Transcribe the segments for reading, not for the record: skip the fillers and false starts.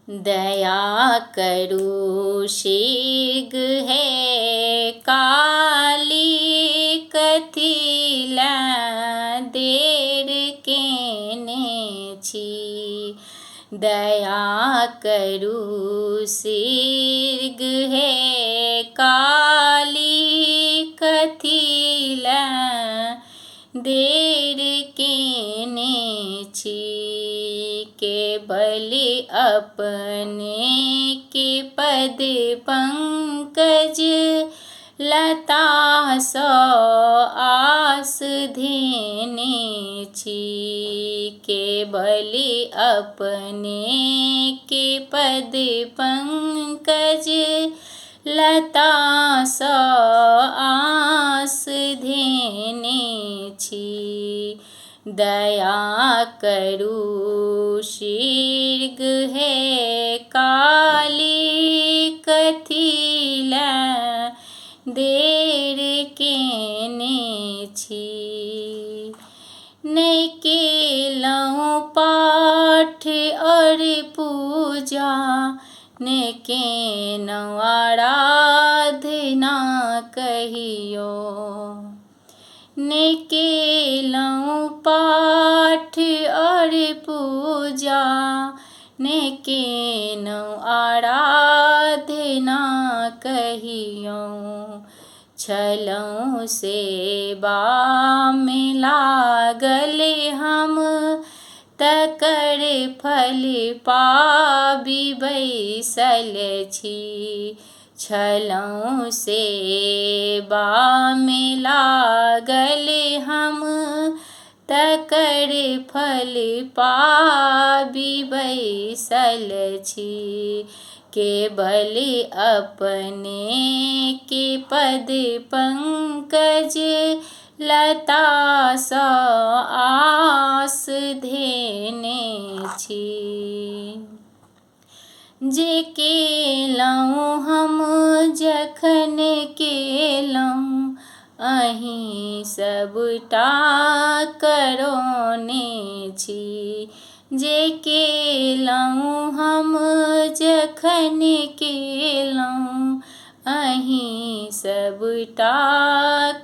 दया करू शीघ्र है काली कथिला देर केने छी। दया करू शीघ्र है काली कथिला देर केने छी। केवल अपने के पद पंकज लता सो आस धेने छी। केवल अपने के पद पंकज लता सो आस धेने छी। दया करू शीघ्र है काली कथिला देर केने छी। नहीं केलहुँ पाठ और पूजा ने केलहुँ आराधना कहियो। ने केलहुँ पाठ और पूजा ने केलहुँ आराधना कहियो। छलहुँ सेवा में लागल हम तकर फल पाबि बैसल छी। छलहुँ सेवा में लागल हम तकर फल पाबि बैसल छी। केवल अपने के पद पंकज लता सो आस धेने छी। जे केलहुँ हम जखन केलहुँ अहीं सबटा करौने छी। जे केलहुँ हम जखन केलहुँ अहीं सबटा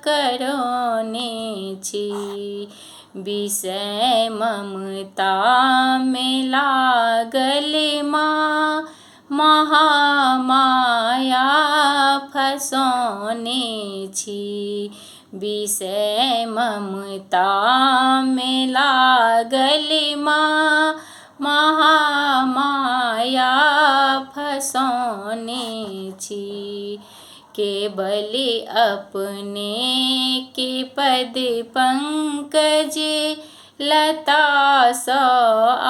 करौने छी। विषय ममता में लागल माँ महामाया फसौने छी। विषय ममता में लागल माँ महामाया फसौने छी। केवल अपने के पद पंकज लता सो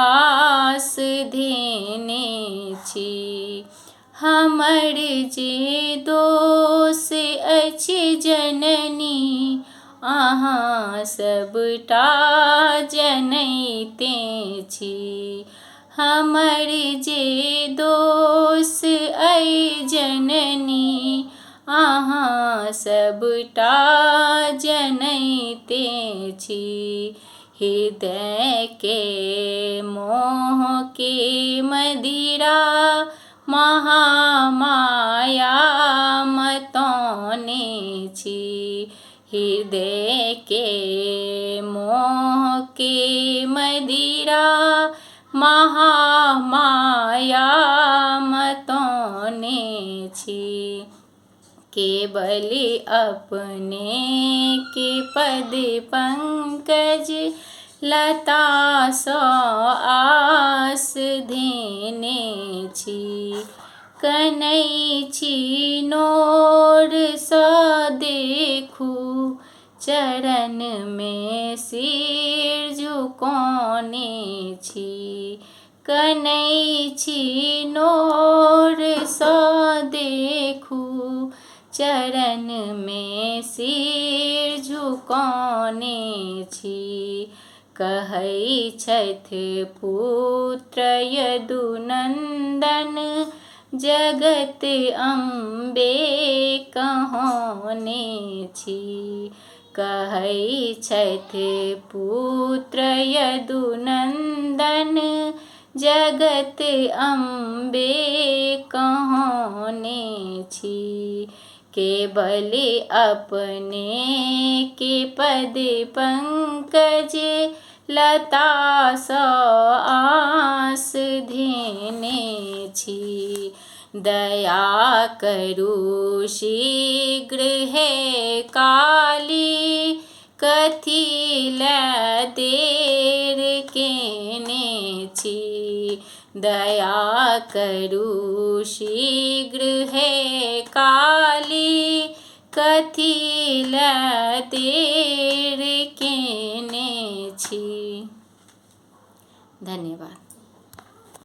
आस धेने छी। हमर जे दोष अछि जननी अहाँ सबटा जनैते छी। हमर जे दोष अइ जननी अहाँ सबटा जनैते छी। हृदय के मोह के मदिरा महामाया मतौने छी। हृदय के मोह के मदिरा महामाया मतौने छी। केवल अपने के पद पंकज लता सो आस धेने छी। कनै छी नोर सो देखू चरण में सिर झुकौने छी। कनै छी नोर सो देखू चरण में सिर झुकौने छी। कहै छथि पुत्र यदुनंदन जगत अम्बे कहौने छी। कहै छथि पुत्र यदुनंदन जगत अम्बे कहने छी। केवल अपने के पद पंकज लता सँ आस धेने छी। दया करू शीघ्र हे काली, कथी लए देर केने छी। दया करू शीघ्र हे काली, कथी लए देर केने छी। धन्यवाद।